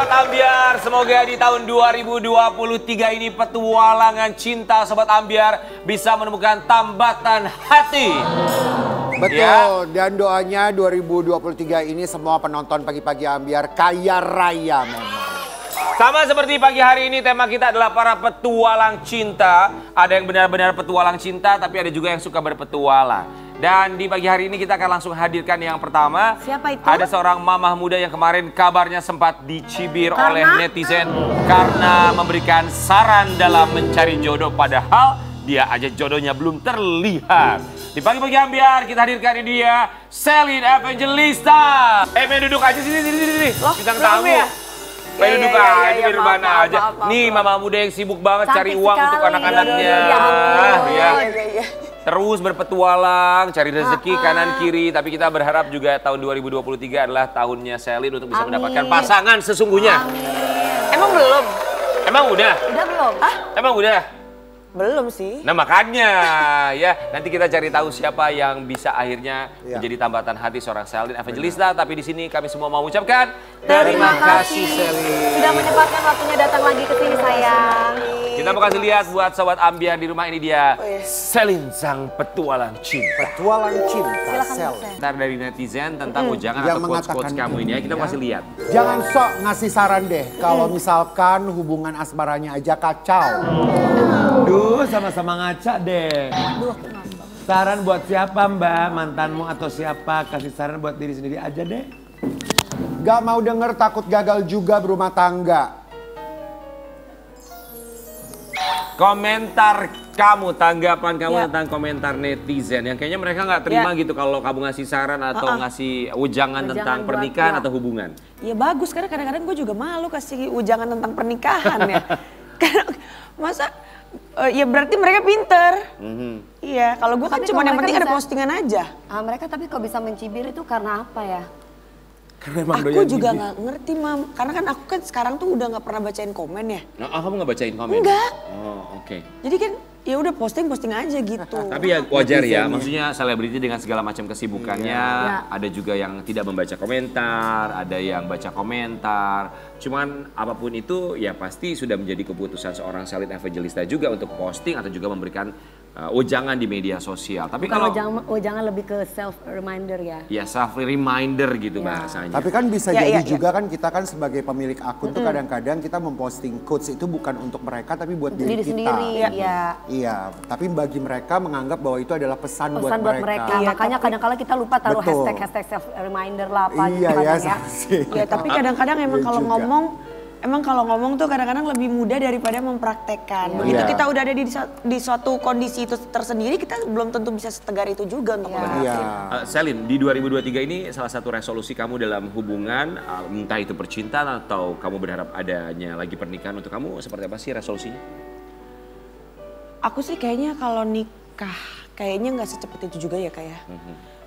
Sobat Ambyar, semoga di tahun 2023 ini petualangan cinta Sobat Ambyar bisa menemukan tambatan hati. Betul, ya. Dan doanya 2023 ini semua penonton Pagi-Pagi Ambyar kaya raya memang. Sama seperti pagi hari ini tema kita adalah para petualang cinta. Ada yang benar-benar petualang cinta, tapi ada juga yang suka berpetualang. Dan di pagi hari ini kita akan langsung hadirkan yang pertama. Siapa itu? Ada seorang mamah muda yang kemarin kabarnya sempat dicibir oleh netizen karena memberikan saran dalam mencari jodoh, padahal dia aja jodohnya belum terlihat. Di Pagi-Pagi Ambyar kita hadirkan ini dia, Selin Evangelista. Main duduk aja sini. Bintang tamu. Ya? Main duduk aja di mana aja. Nih mama muda yang sibuk banget cari uang untuk anak-anaknya. Terus berpetualang, cari rezeki kanan kiri. Tapi kita berharap juga tahun 2023 adalah tahunnya Selin untuk bisa mendapatkan pasangan sesungguhnya. Amin. Emang belum? Emang udah? Udah belum? Hah? Emang udah? Belum sih. Nah makanya ya nanti kita cari tahu siapa yang bisa akhirnya menjadi tambatan hati seorang Selin Evangelista. Tapi di sini kami semua mau ucapkan terima kasih Selin. Sudah menyempatkan waktunya datang lagi ke sini sayang. Kita mau kasih lihat buat Sobat Ambyar di rumah ini dia, Selin sang petualang cinta. Petualang cinta, Sel. Ntar dari netizen tentang ujangan atau quotes-quotes kamu ini ya, kita kasih lihat. Jangan sok ngasih saran deh kalau misalkan hubungan asmaranya aja kacau. Duh, sama-sama ngaca deh. Saran buat siapa Mbak? Mantanmu atau siapa? Kasih saran buat diri sendiri aja deh. Gak mau denger takut gagal juga berumah tangga. Komentar kamu, tanggapan kamu tentang komentar netizen yang kayaknya mereka nggak terima gitu kalau kamu ngasih saran atau ngasih ujangan tentang pernikahan atau hubungan. Ya bagus, karena kadang-kadang gue juga malu kasih ujangan tentang pernikahan ya. Karena masa ya berarti mereka pinter. Iya, kalau gue kan cuma yang penting ada postingan aja. Mereka tapi kok bisa mencibir itu karena apa ya? Aku juga nggak ngerti Mam, karena kan aku kan sekarang tuh udah nggak pernah bacain komen ya. Oh, kamu nggak bacain komen? Enggak. Oh, oke. Jadi kan ya udah posting aja gitu. Tapi ya wajar ya, maksudnya selebriti dengan segala macam kesibukannya, ada juga yang tidak membaca komentar, ada yang baca komentar. Cuman apapun itu ya pasti sudah menjadi keputusan seorang Selin Evangelista juga untuk posting atau juga memberikan ujangan di media sosial. Tapi kalau jangan lebih ke self reminder ya. Ya self reminder gitu bahasanya. Tapi kan bisa jadi juga kan kita kan sebagai pemilik akun tuh kadang-kadang kita memposting quotes itu bukan untuk mereka tapi buat diri kita. Sendiri. Iya, tapi bagi mereka menganggap bahwa itu adalah pesan buat mereka. Iya, makanya kadang-kadang kita lupa taruh hashtag self reminder lah apa gitu ya. Iya, tapi kadang-kadang emang kalau ngomong tuh kadang-kadang lebih mudah daripada mempraktekkan. Begitu kita udah ada di suatu kondisi itu tersendiri, kita belum tentu bisa setegar itu juga untuk mempraktekkan. Selin, di 2023 ini salah satu resolusi kamu dalam hubungan, entah itu percintaan atau kamu berharap adanya lagi pernikahan untuk kamu, seperti apa sih resolusinya? Aku sih kayaknya kalau nikah, kayaknya nggak secepat itu juga ya kayak.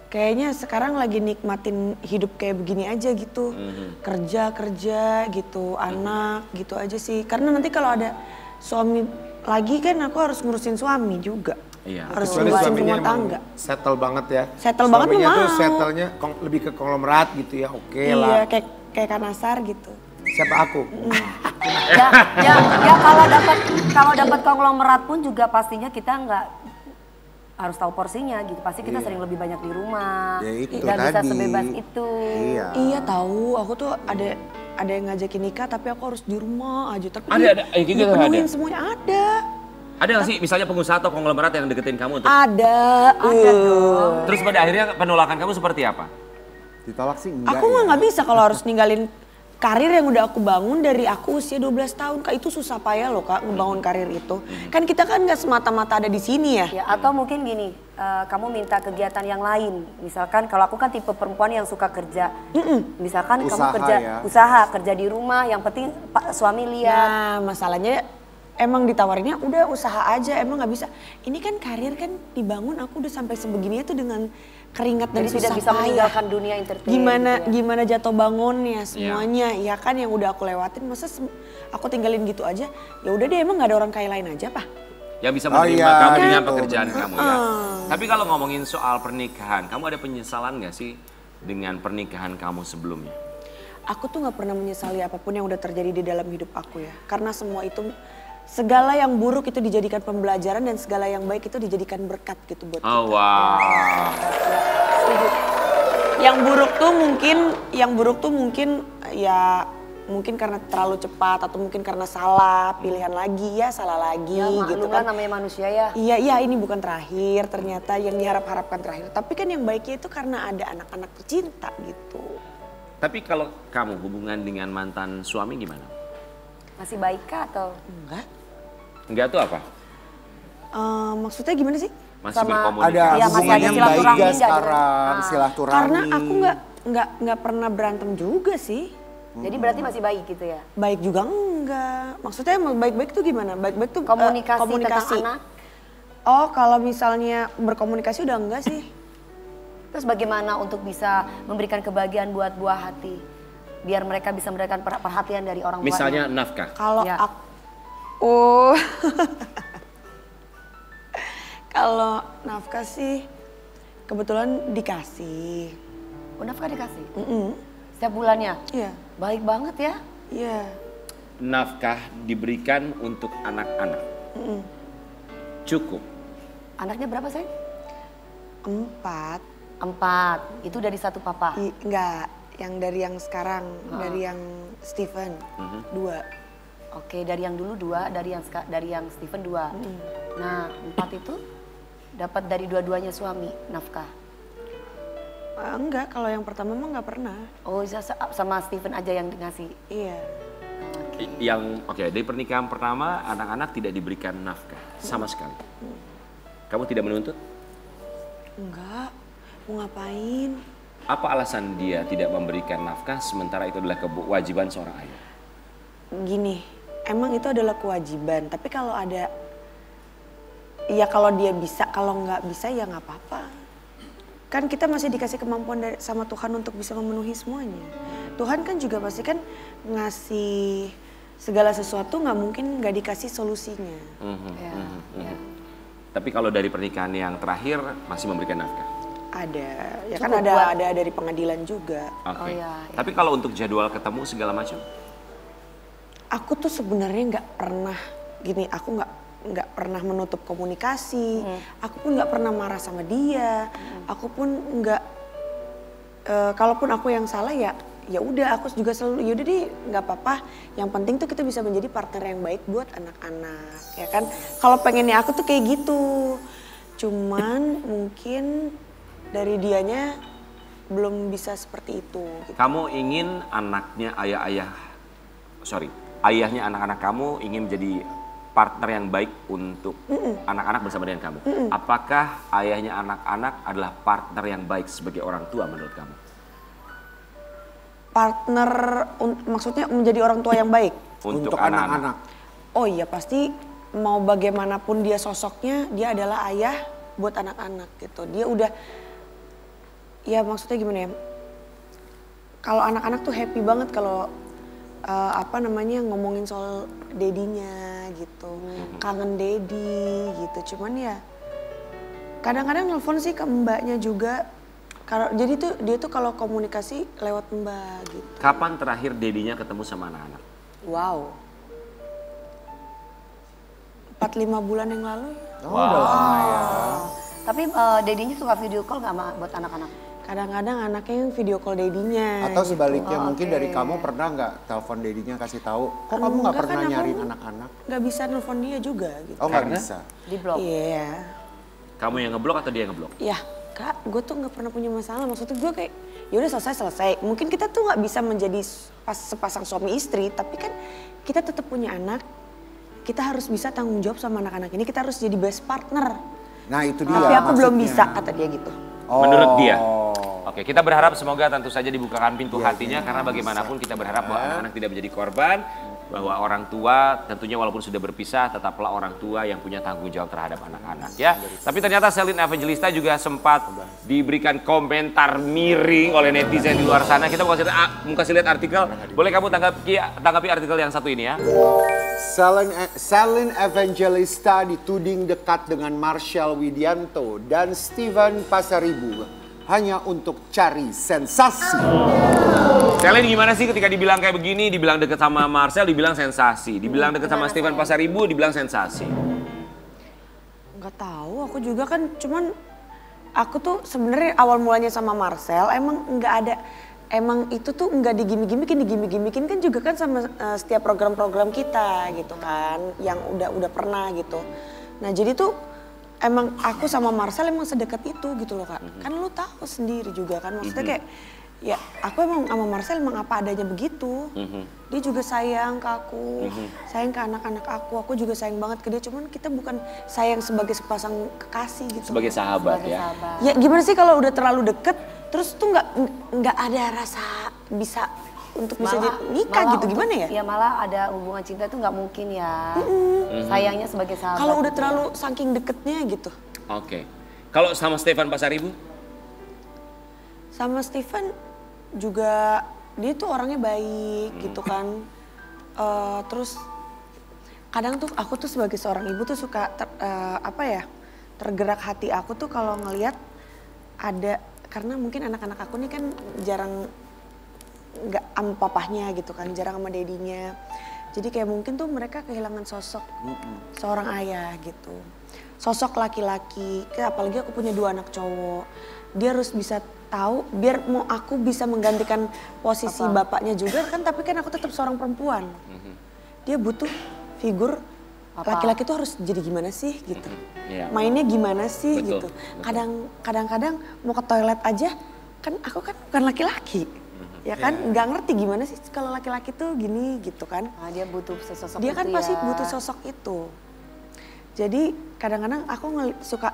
Kayaknya sekarang lagi nikmatin hidup kayak begini aja gitu. Kerja gitu, anak gitu aja sih. Karena nanti kalau ada suami lagi kan aku harus ngurusin suami juga. Iya. Harus ngurusin rumah tangga. Settle banget ya. Settle banget tuh mau. Suaminya tuh settlenya lebih ke konglomerat gitu ya, oke lah. Iya, kayak Kanasar gitu. Siapa aku? ya kalau dapat konglomerat pun juga pastinya kita nggak harus tahu porsinya gitu. Pasti kita sering lebih banyak di rumah. Ya itu nggak bisa sebebas itu. Iya tahu, aku tuh ada yang ngajakin nikah tapi aku harus di rumah aja. Tapi Ada gitu dipenuhin semuanya ada. Ada nggak sih misalnya pengusaha atau konglomerat yang deketin kamu untuk? Ada dong. Terus pada akhirnya penolakan kamu seperti apa? Ditolak sih enggak. Aku nggak bisa kalau harus ninggalin karir yang udah aku bangun dari aku usia 12 tahun. Kak, itu susah payah loh Kak, ngebangun karir itu. Kan kita kan nggak semata-mata ada di sini ya. Atau mungkin gini, kamu minta kegiatan yang lain. Misalkan kalau aku kan tipe perempuan yang suka kerja. Misalkan kamu kerja di rumah, yang penting suami lihat. Nah masalahnya emang ditawarinnya udah usaha aja, emang nggak bisa. Ini kan karir kan dibangun aku udah sampai sebegininya tuh dengan keringat dan susah tidak bisa payah. meninggalkan dunia entertain. Gimana jatuh bangunnya semuanya, ya kan yang udah aku lewatin, masa aku tinggalin gitu aja. Ya udah deh, emang nggak ada orang kaya lain aja Pak. Yang bisa menerima kamu dengan pekerjaan kamu ya. Tapi kalau ngomongin soal pernikahan, kamu ada penyesalan nggak sih dengan pernikahan kamu sebelumnya? aku tuh nggak pernah menyesali apapun yang udah terjadi di dalam hidup aku ya. Karena semua itu, segala yang buruk itu dijadikan pembelajaran dan segala yang baik itu dijadikan berkat gitu buat kita. Oh wow. Setuju. Yang buruk tuh mungkin ya mungkin karena terlalu cepat atau mungkin karena salah pilihan lagi ya, salah lagi Ya, gitu kan. namanya manusia ya. Iya ini bukan terakhir ternyata yang diharap-harapkan terakhir. Tapi kan yang baiknya itu karena ada anak-anak tercinta gitu. Tapi kalau kamu hubungan dengan mantan suami gimana? Masih baik kah atau? Enggak. Enggak tuh apa? Maksudnya gimana sih? Masih Sama- berkomunikasi. Ada Iya, masih hubungan ada yang baik silaturahmi gak nggak sekarang? dengan- Silaturahmi. Karena aku nggak pernah berantem juga sih. Jadi berarti masih baik gitu ya? Baik juga enggak. Maksudnya emang baik-baik tuh gimana? Baik-baik tuh Komunikasi tentang anak? Oh, kalau misalnya berkomunikasi udah enggak sih. Terus bagaimana untuk bisa memberikan kebahagiaan buat buah hati? Biar mereka bisa mendapatkan perhatian dari orang tuanya. Misalnya nafkah. Kalau Ya. aku kalau nafkah sih kebetulan dikasih. Oh, nafkah dikasih? Mm-mm. Setiap bulannya? Iya, Baik banget ya. iya. Nafkah diberikan untuk anak-anak. Cukup. Anaknya berapa sayang? 4. 4. Itu dari satu papa? Enggak, yang dari yang sekarang, dari yang Steven 2. Oke, dari yang dulu 2, dari yang Steven 2. Nah, 4 itu dapat dari dua-duanya suami nafkah. Enggak, kalau yang pertama mah nggak pernah. Oh, sama Steven aja yang ngasih. Iya. Oke, dari pernikahan pertama anak-anak tidak diberikan nafkah sama sekali. Kamu tidak menuntut? Enggak, mau ngapain? Apa alasan dia tidak memberikan nafkah sementara itu adalah kewajiban seorang ayah? Gini, emang itu adalah kewajiban. Tapi kalau ada, ya kalau dia bisa, kalau nggak bisa ya nggak apa-apa. Kan kita masih dikasih kemampuan sama Tuhan untuk bisa memenuhi semuanya. Tuhan kan juga pasti kan ngasih segala sesuatu, nggak mungkin nggak dikasih solusinya. Ya, ya. Tapi kalau dari pernikahan yang terakhir masih memberikan nafkah? Ada, ya Cukup kan buat- ada dari pengadilan juga. Oke. Oh, iya, iya. Tapi kalau untuk jadwal ketemu segala macam? Aku tuh sebenarnya nggak pernah gini, aku nggak pernah menutup komunikasi, aku pun nggak pernah marah sama dia, aku pun nggak, kalaupun aku yang salah ya udah aku juga selalu yaudah deh nggak apa-apa, yang penting tuh kita bisa menjadi partner yang baik buat anak-anak, ya kan? Kalau pengennya aku tuh kayak gitu, cuman mungkin dari dianya belum bisa seperti itu. Gitu. Kamu ingin ayahnya anak-anak kamu ingin menjadi partner yang baik untuk anak-anak bersama dengan kamu. Apakah ayahnya anak-anak adalah partner yang baik sebagai orang tua menurut kamu? Partner, maksudnya menjadi orang tua yang baik? Untuk anak-anak. Oh iya, pasti mau bagaimanapun dia sosoknya, dia adalah ayah buat anak-anak gitu. Dia udah, ya maksudnya gimana ya, kalau anak-anak tuh happy banget kalau ngomongin soal dedinya gitu, kangen dedi gitu. Cuman ya kadang-kadang nelfon sih ke mbaknya juga. Jadi tuh dia tuh kalau komunikasi lewat mbak gitu. Kapan terakhir dedinya ketemu sama anak-anak? Wow. 4-5 bulan yang lalu. Oh, udah lama ya. Tapi dedinya suka video call gak buat anak-anak? Kadang-kadang anaknya yang video call dedinya. Atau gitu. sebaliknya Oh, mungkin oke. dari kamu pernah nggak telepon dedinya kasih tahu? Kok kamu nggak Enggak, pernah kan aku nyariin anak-anak? Nggak bisa nelfon dia juga gitu. Oh nggak Karena? bisa. Di blog? Iya. Kamu yang ngeblok atau dia yang ngeblok? Ya kak, gue tuh nggak pernah punya masalah. Maksudnya gue kayak, yaudah selesai. Mungkin kita tuh nggak bisa menjadi sepasang suami istri, tapi kan kita tetap punya anak. Kita harus bisa tanggung jawab sama anak-anak ini. Kita harus jadi best partner. Nah itu dia. Tapi aku belum maksudnya. bisa, kata dia gitu. Oh. Menurut dia? Oke, kita berharap semoga tentu saja dibukakan pintu Iya, hatinya karena bagaimanapun kita berharap bahwa anak-anak tidak menjadi korban, bahwa orang tua tentunya walaupun sudah berpisah tetaplah orang tua yang punya tanggung jawab terhadap anak-anak ya. Tapi ternyata Selin Evangelista juga sempat diberikan komentar miring oleh netizen di luar sana. Kita mau kasih lihat artikel. Boleh kamu tanggapi artikel yang satu ini ya? Selin Evangelista dituding dekat dengan Marshall Widianto dan Steven Pasaribu hanya untuk cari sensasi. Selin gimana sih ketika dibilang kayak begini, dibilang deket sama Marcel, dibilang sensasi. Dibilang deket sama Stefan Pasaribu, dibilang sensasi. Nggak tahu, aku juga kan cuman aku tuh sebenarnya awal mulanya sama Marcel emang nggak ada, emang itu tuh nggak digimik-gimikin kan juga kan sama setiap program-program kita gitu kan, yang udah pernah gitu. Nah jadi tuh emang aku sama Marcel emang sedekat itu gitu loh Kak. Kan lu tahu sendiri juga kan, maksudnya kayak ya aku emang sama Marcel emang apa adanya begitu. Dia juga sayang ke aku, sayang ke anak-anak aku juga sayang banget ke dia. Cuman kita bukan sayang sebagai sepasang kekasih gitu. Sebagai sahabat ya. Ya gimana sih kalau udah terlalu deket, terus tuh nggak ada rasa bisa untuk bisa nikah gitu, gimana ya? Ya malah ada hubungan cinta itu nggak mungkin ya. Sayangnya sebagai sahabat. Kalau udah terlalu saking deketnya gitu. Oke. Kalau sama Stefan Pasaribu? Sama Stefan juga dia tuh orangnya baik gitu kan. Terus kadang tuh aku tuh sebagai seorang ibu tuh suka tergerak hati aku tuh kalau ngelihat ada, karena mungkin anak-anak aku nih kan jarang nggak sama papahnya gitu kan, jarang sama dedinya. Jadi kayak mungkin tuh mereka kehilangan sosok seorang ayah gitu. Sosok laki-laki, apalagi aku punya 2 anak cowok. Dia harus bisa tahu, biar mau aku bisa menggantikan posisi bapaknya juga kan, tapi kan aku tetap seorang perempuan. Dia butuh figur laki-laki tuh harus jadi gimana sih gitu. Mainnya gimana sih gitu. Kadang-kadang mau ke toilet aja, kan aku kan bukan laki-laki. Ya kan, nggak ngerti gimana sih kalau laki-laki tuh gini gitu kan. Nah, dia butuh sosok dia kan itu pasti ya. butuh sosok itu. Jadi kadang-kadang aku suka,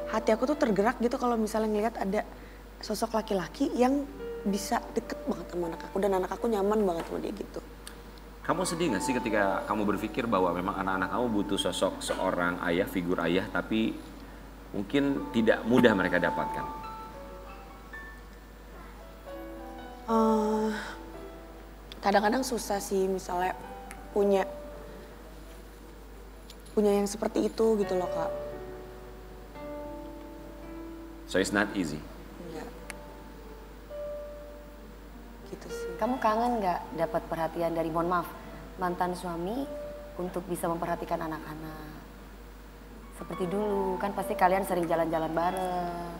hati aku tuh tergerak gitu kalau misalnya ngelihat ada sosok laki-laki yang bisa deket banget sama anak aku, dan anak aku nyaman banget sama dia gitu. Kamu sedih gak sih ketika kamu berpikir bahwa memang anak-anak kamu butuh sosok seorang ayah, figur ayah, tapi mungkin tidak mudah mereka dapatkan? Kadang-kadang susah sih, misalnya punya yang seperti itu gitu loh Kak. So it's not easy. Enggak. Gitu sih. Kamu kangen nggak dapat perhatian dari, mohon maaf, mantan suami untuk bisa memperhatikan anak-anak? Seperti dulu, kan pasti kalian sering jalan-jalan bareng.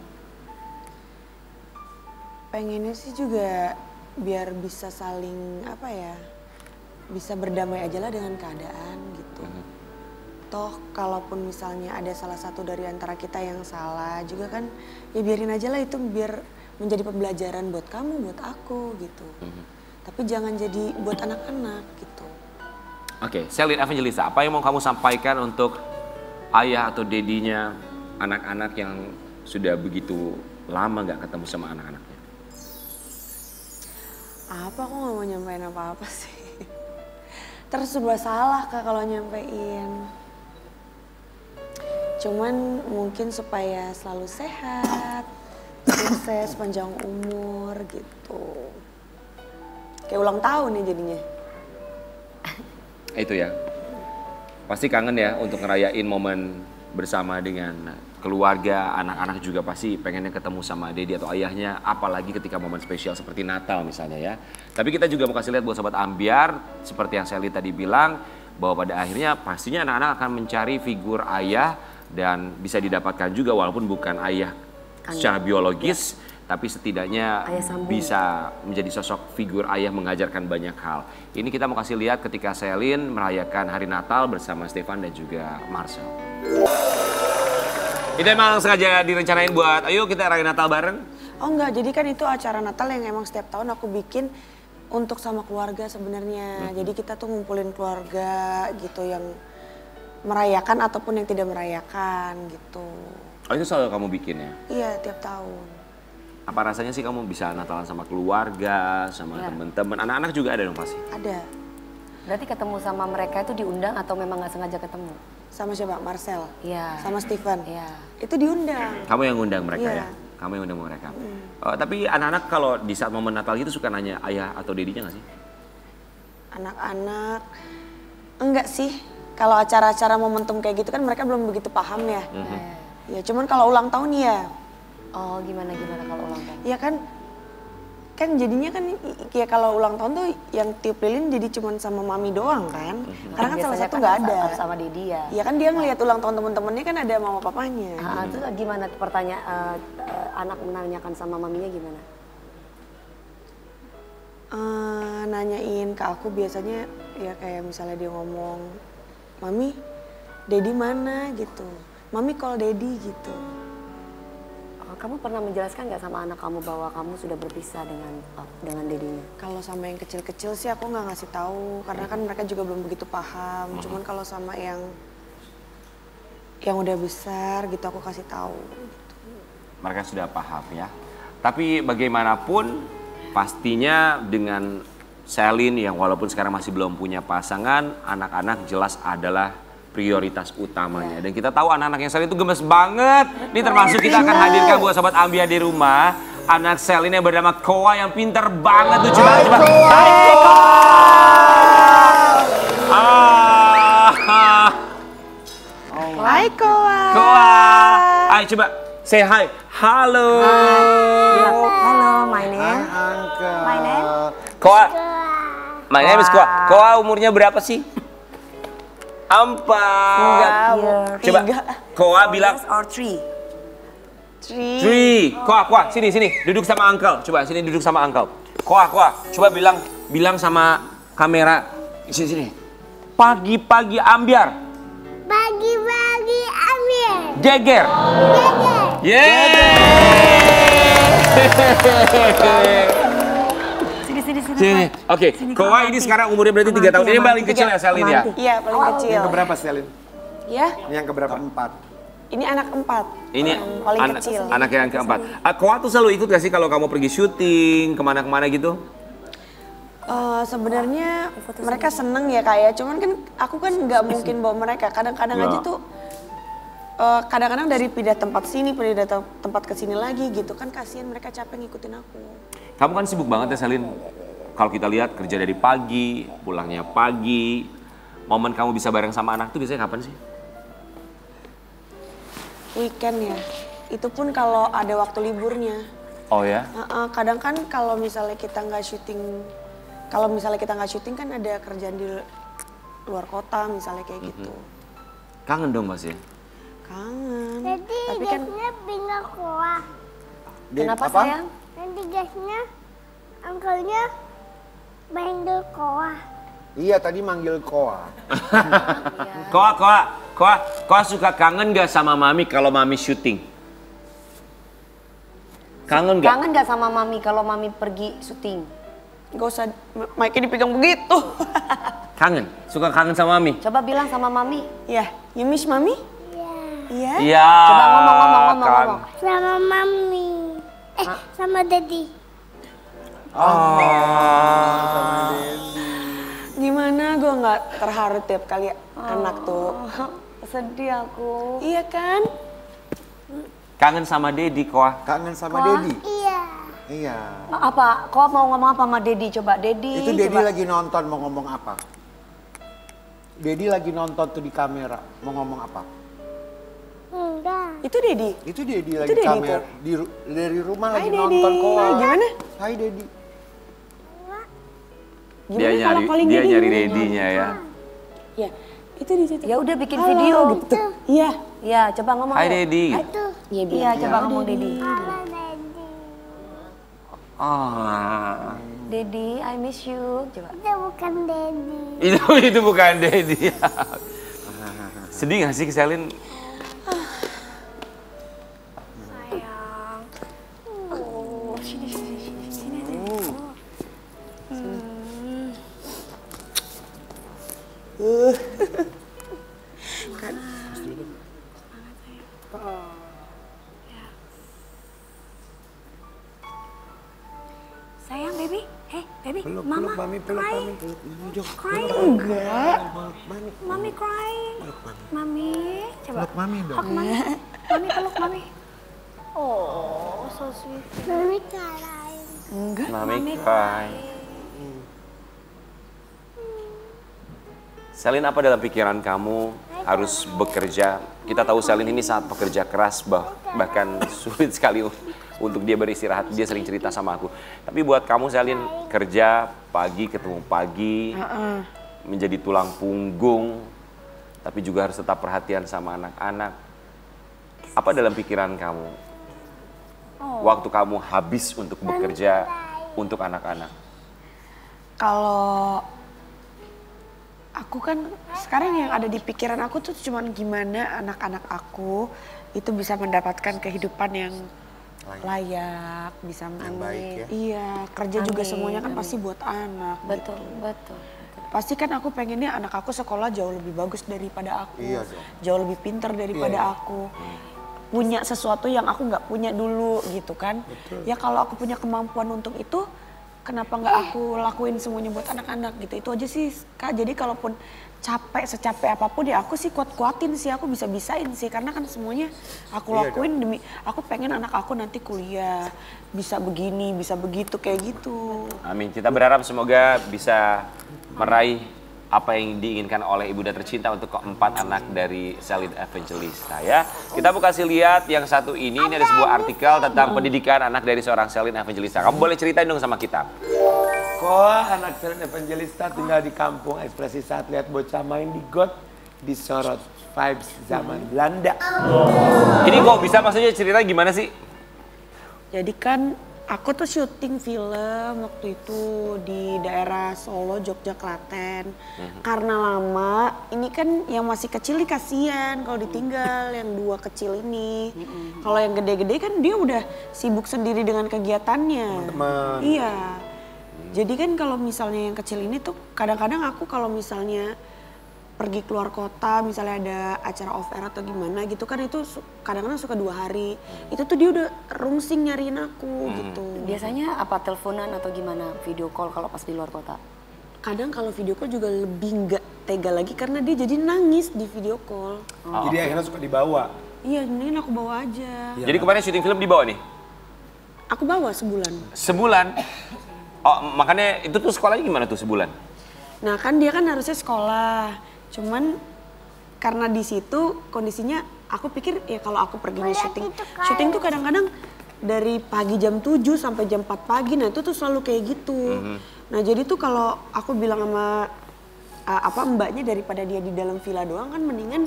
Pengennya sih juga biar bisa saling bisa berdamai aja lah dengan keadaan gitu. Toh kalaupun misalnya ada salah satu dari antara kita yang salah juga kan, ya biarin aja lah, itu biar menjadi pembelajaran buat kamu, buat aku gitu. Tapi jangan jadi buat anak-anak gitu. Oke, Selin Evangelista, apa yang mau kamu sampaikan untuk ayah atau dedinya anak-anak yang sudah begitu lama gak ketemu sama anak-anaknya? Apa, aku gak mau nyampein apa-apa sih. Terus serba salah Kak kalau nyampein. Cuman mungkin supaya selalu sehat, sukses, panjang umur gitu. Kayak ulang tahun nih jadinya. Itu ya, pasti kangen ya untuk ngerayain momen bersama dengan keluarga, anak-anak juga pasti pengennya ketemu sama dedi atau ayahnya, apalagi ketika momen spesial seperti Natal misalnya ya. Tapi kita juga mau kasih lihat buat Sobat Ambyar, seperti yang Selly tadi bilang, bahwa pada akhirnya pastinya anak-anak akan mencari figur ayah, dan bisa didapatkan juga walaupun bukan ayah secara biologis, tapi setidaknya bisa menjadi sosok figur ayah mengajarkan banyak hal. Ini kita mau kasih lihat ketika Selin merayakan hari Natal bersama Stefan dan juga Marcel. Ini emang sengaja direncanain buat, ayo kita rayain Natal bareng? Oh enggak, jadi kan itu acara Natal yang emang setiap tahun aku bikin untuk sama keluarga sebenarnya. Jadi kita tuh ngumpulin keluarga gitu yang merayakan ataupun yang tidak merayakan gitu. Oh itu selalu kamu bikin ya? Iya, tiap tahun. Apa rasanya sih kamu bisa Natalan sama keluarga, sama teman-teman, anak-anak juga ada dong pasti? Ada. Berarti ketemu sama mereka itu diundang atau memang nggak sengaja ketemu? Sama siapa? Marcel? Iya. Sama Stefan? Iya. Itu diundang. Kamu yang ngundang mereka Iya. ya? Kamu yang ngundang mereka. Tapi anak-anak kalau di saat momen Natal gitu suka nanya ayah atau dedinya nggak sih? Anak-anak, enggak sih. Kalau acara-acara momentum kayak gitu kan mereka belum begitu paham ya. Ya cuman kalau ulang tahun ya. Oh, gimana kalau ulang tahun? Ya kan jadinya kan ya kalau ulang tahun tuh yang tiup lilin jadi cuma sama mami doang kan. Karena kan salah satu nggak ada. Sama Dedi ya. Ya kan dia ngelihat ulang tahun temen-temennya kan ada mama papanya. Itu gimana pertanyaan anak menanyakan sama maminya gimana? Nanyain ke aku biasanya ya kayak misalnya dia ngomong, Mami, Dedi mana gitu. Mami call Dedi gitu. Kamu pernah menjelaskan nggak sama anak kamu bahwa kamu sudah berpisah dengan dedinya? Kalau sama yang kecil-kecil sih aku nggak ngasih tahu karena kan mereka juga belum begitu paham. Cuman kalau sama yang udah besar gitu aku kasih tahu. Mereka sudah paham ya. Tapi bagaimanapun pastinya dengan Selin yang walaupun sekarang masih belum punya pasangan, anak-anak jelas adalah prioritas utamanya. Dan kita tahu anak-anak yang Selin itu gemes banget. Ini termasuk kita akan hadirkan buat sobat Ambiar di rumah. Anak Selin yang bernama Koa yang pinter banget tuh. Coba. Hai Koa! Hai Koa! Koa! Ayo coba say hi. Halo! Halo, my name? Uncle. My name? Koa. My name is Koa. Koa umurnya berapa sih? 4. Coba, Koa bilang. Or 3? 3. Koa, sini. Duduk sama uncle. Coba, sini duduk sama uncle. Koa. Coba bilang sama kamera. Sini. Pagi-pagi Ambiar. Pagi-pagi Ambiar. Geger. Yeay. Sini. Oke, Koa ini sekarang umurnya berarti 3 tahun. Ini yang paling kecil ya Selin ya? Iya paling kecil. Yang keberapa Selin? Ya, Ini yang keberapa? 4. ini anak 4. Ini paling kecil. Anak yang keempat. Koa tuh selalu ikut gak sih kalau kamu pergi syuting, kemana-kemana gitu? Sebenarnya mereka seneng ya kayak, cuman kan aku kan nggak mungkin bawa mereka. Kadang-kadang aja tuh, kadang-kadang dari pindah tempat sini, pindah tempat ke sini lagi gitu kan, kasihan mereka capek ngikutin aku. Kamu kan sibuk banget ya Selin. Kalau kita lihat kerja dari pagi, pulangnya pagi. Momen kamu bisa bareng sama anak tuh biasanya kapan sih? Weekend ya. Itu pun kalau ada waktu liburnya. Oh ya? Kadang kan kalau misalnya kita nggak syuting, kan ada kerjaan di luar kota misalnya kayak gitu. Kangen dong pasti. Kangen. Jadi Tapi kan gasnya pindah Koa. Kenapa sayang? Nanti gasnya, angkelnya manggil Koa. Iya tadi manggil Koa. Koa suka kangen gak sama mami kalau mami syuting? Kangen gak? Kangen gak sama mami kalau mami pergi syuting? gak usah mic-nya dipegang begitu. Kangen? Suka kangen sama mami? Coba bilang sama mami. Ya, you miss mami? Iya. Iya. Coba ngomong. Sama mami. Sama Dedi. Gimana gue nggak terharu tiap kali anak tuh. Sedih aku. Iya kan? Kangen sama Dedi, Koa. Kangen sama Dedi? Iya. Apa? Kau mau ngomong apa sama Dedi? Coba Dedi. Itu Dedi lagi nonton mau ngomong apa? Dedi lagi nonton tuh di kamera mau ngomong apa? Enggak. Itu Dedi. Itu Dedi lagi Dedi kamera dari rumah lagi nonton Koa. Hai, gimana? Hai Dedi. Dia nyari Dedinya ya. Ya, itu di situ. Ya udah bikin video gitu. Iya. Ya, coba ngomong. Hai Dedi. Iya, coba ngomong Dedi. Halo Dedi. Dedi, I miss you. Coba. Itu bukan Dedi. Itu bukan Dedi. Sedih gak sih Selin? Sayang. Sini. Sayang, baby. Hey, baby. Mama. Crying. Crying. Enggak. Mami crying. Mami. Coba. Peluk mami dong. Hug mami. Mami peluk mami. Oh, so sweet. Mami karain. Enggak. Mami cry. Selin, apa dalam pikiran kamu harus bekerja. Kita tahu Selin ini sangat pekerja keras, bahkan sulit sekali untuk dia beristirahat. Dia sering cerita sama aku. Tapi buat kamu Selin, kerja pagi ketemu pagi, menjadi tulang punggung, tapi juga harus tetap perhatian sama anak-anak. Apa dalam pikiran kamu? Waktu kamu habis untuk bekerja untuk anak-anak. Kalau aku kan sekarang yang ada di pikiran aku tuh cuman gimana anak-anak aku itu bisa mendapatkan kehidupan yang layak, bisa baik ya. Iya, kerja juga semuanya kan pasti buat anak. Betul, gitu. betul. Pasti kan aku pengennya anak aku sekolah jauh lebih bagus daripada aku, Iya dong. jauh lebih pintar daripada aku. Punya sesuatu yang aku nggak punya dulu gitu kan. Betul. Ya kalau aku punya kemampuan untuk itu, kenapa nggak aku lakuin semuanya buat anak-anak gitu. Itu aja sih Kak, jadi kalaupun capek, secapek apapun ya aku sih kuat-kuatin sih, aku bisa-bisain sih. Karena kan semuanya aku lakuin demi, aku pengen anak aku nanti kuliah, bisa begini, bisa begitu, kayak gitu. Amin. Kita berharap semoga bisa meraih apa yang diinginkan oleh ibunda tercinta untuk keempat anak dari Selin Evangelista ya. Kita mau kasih lihat yang satu ini ada sebuah artikel tentang pendidikan anak dari seorang Selin Evangelista. Kamu boleh ceritain dong sama kita. Kok anak Selin Evangelista tinggal di kampung, ekspresi saat lihat bocah main di got disorot vibes zaman Belanda. Ini kok bisa maksudnya ceritanya gimana sih? Jadi kan aku tuh syuting film waktu itu di daerah Solo, Jogja, Klaten. Karena lama, ini kan yang masih kecil nih kasihan kalau ditinggal, yang dua kecil ini. Kalau yang gede-gede kan dia udah sibuk sendiri dengan kegiatannya. Teman-teman. Iya. Jadi kan kalau misalnya yang kecil ini tuh kadang-kadang aku kalau misalnya pergi keluar kota, misalnya ada acara off air atau gimana gitu kan, itu kadang-kadang suka 2 hari. Itu tuh dia udah rungsing nyariin aku gitu. Biasanya apa, teleponan atau gimana, video call kalau pas di luar kota? Kadang kalau video call juga lebih nggak tega lagi karena dia jadi nangis di video call. Jadi akhirnya suka dibawa. Iya, mendingan aku bawa aja. Jadi kemarin syuting film di bawah nih? Aku bawa sebulan. Sebulan? Oh, makanya itu tuh sekolahnya gimana tuh sebulan? Nah kan dia kan harusnya sekolah, cuman karena di situ kondisinya aku pikir ya kalau aku pergi syuting tuh kadang-kadang dari pagi jam 7 sampai jam 4 pagi, nah itu tuh selalu kayak gitu. Nah jadi tuh kalau aku bilang sama mbaknya, daripada dia di dalam villa doang kan mendingan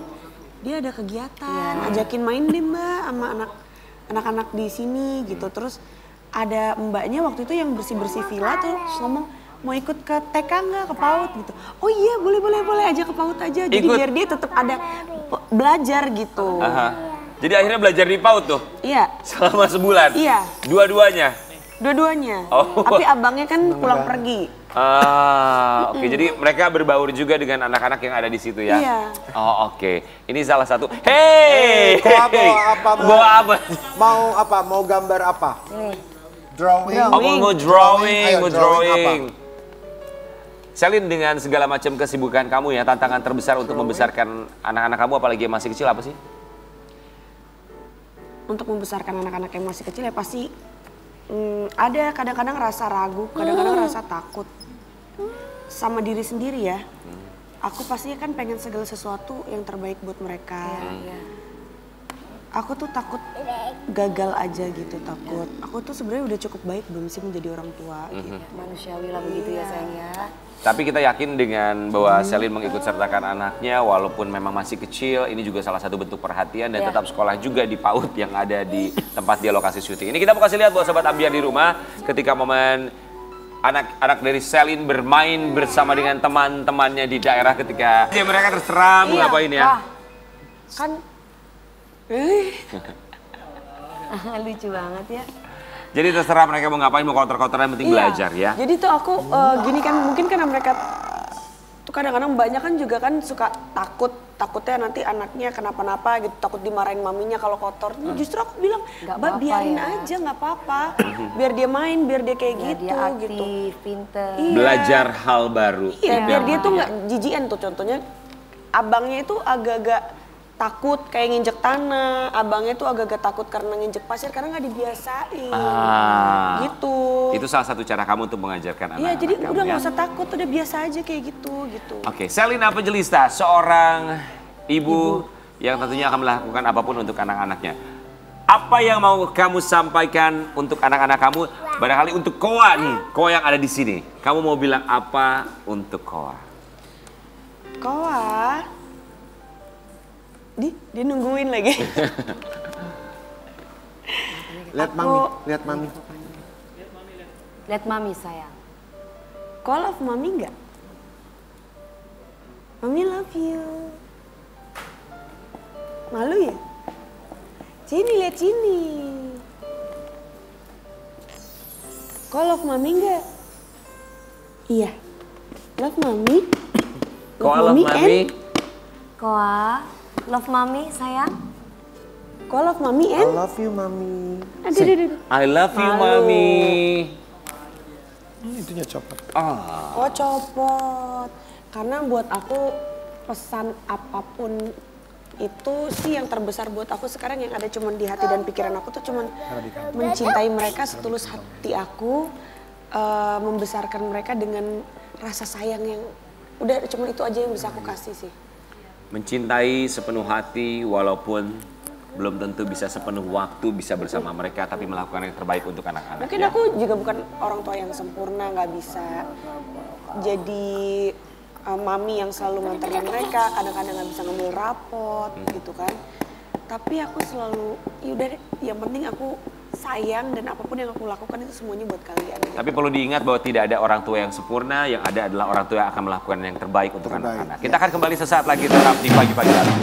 dia ada kegiatan, ajakin main deh mbak sama anak-anak di sini gitu. Terus ada mbaknya waktu itu yang bersih-bersih villa tuh ngomong, mau ikut ke TK nggak, ke PAUD gitu. Oh iya boleh aja ke PAUD aja. Jadi biar dia tetap ada belajar gitu. Jadi akhirnya belajar di PAUD tuh? Iya. Selama sebulan? Iya. Dua-duanya? Dua-duanya. Oh. Tapi abangnya kan pulang pergi. Oke. Jadi mereka berbaur juga dengan anak-anak yang ada di situ ya? Iya. Oh oke. Ini salah satu. Hey! Bawa apa? Mau gambar apa? Drawing. Oh, mau drawing, Ayo, mau drawing. Selin, dengan segala macam kesibukan kamu ya, tantangan terbesar untuk membesarkan anak-anak kamu apalagi yang masih kecil apa sih? Untuk membesarkan anak-anak yang masih kecil ya pasti ada kadang-kadang rasa ragu, kadang-kadang rasa takut sama diri sendiri ya. Aku pastinya kan pengen segala sesuatu yang terbaik buat mereka. Aku tuh takut gagal aja gitu, takut. Aku tuh sebenarnya udah cukup baik belum sih menjadi orang tua gitu. Manusiawi lah begitu ya sayang ya. Tapi kita yakin dengan bahwa Selin mengikut sertakan anaknya walaupun memang masih kecil, ini juga salah satu bentuk perhatian dan tetap sekolah juga di PAUD yang ada di tempat dia lokasi syuting. Ini kita mau kasih lihat buat sobat Ambiar di rumah ketika momen anak-anak dari Selin bermain bersama dengan teman-temannya di daerah ketika mereka terserah mau ngapain ya. Kan lucu banget ya. Jadi terserah mereka mau ngapain, mau kotor-kotoran, yang penting belajar ya. Jadi tuh aku gini kan, mungkin karena mereka tuh kadang-kadang banyak kan juga kan suka takutnya nanti anaknya kenapa-napa gitu, takut dimarahin maminya kalau kotor. Justru aku bilang, Mbak biarin aja nggak apa-apa, biar dia main, biar dia kayak gitu dia aktif, gitu. pinter. Belajar hal baru. Iya, biar dia tuh nggak jijian tuh, contohnya abangnya itu agak-agak takut kayak nginjek tanah, abangnya tuh agak-agak takut karena nginjek pasir karena nggak dibiasain, gitu. Itu salah satu cara kamu untuk mengajarkan anak-anak. Iya, jadi kamu, udah ya? nggak usah takut, udah biasa aja kayak gitu. Oke, Selin Evangelista, seorang ibu yang tentunya akan melakukan apapun untuk anak-anaknya. Apa yang mau kamu sampaikan untuk anak-anak kamu? Barangkali untuk Koa nih, Koa yang ada di sini. Kamu mau bilang apa untuk Koa? Koa, dia nungguin lagi. Lihat mami, lihat mami. Lihat mami sayang. Koa love mami nggak? Mami love you. Malu ya? Sini, lihat sini. Koa love mami nggak? Iya. Love mami. Koa love mami. Koa, love mami sayang. Koa love mami I love you mami. Aduh. I love you, mami. Itunya copot. Oh copot. Karena buat aku pesan apapun itu sih yang terbesar buat aku sekarang yang ada cuman di hati dan pikiran aku tuh cuman mencintai mereka setulus hati aku, membesarkan mereka dengan rasa sayang yang udah cuman itu aja yang bisa aku kasih sih. Mencintai sepenuh hati walaupun belum tentu bisa sepenuh waktu bisa bersama mereka, tapi melakukan yang terbaik untuk anak-anak. Mungkin aku juga bukan orang tua yang sempurna, nggak bisa jadi mami yang selalu nganterin mereka, kadang-kadang nggak bisa ngambil rapot gitu kan. Tapi aku selalu, yaudah deh, yang penting aku sayang dan apapun yang aku lakukan itu semuanya buat kalian. Tapi perlu diingat bahwa tidak ada orang tua yang sempurna, yang ada adalah orang tua yang akan melakukan yang terbaik untuk anak-anak. Kita akan kembali sesaat lagi tetap di Pagi-Pagi Lalu.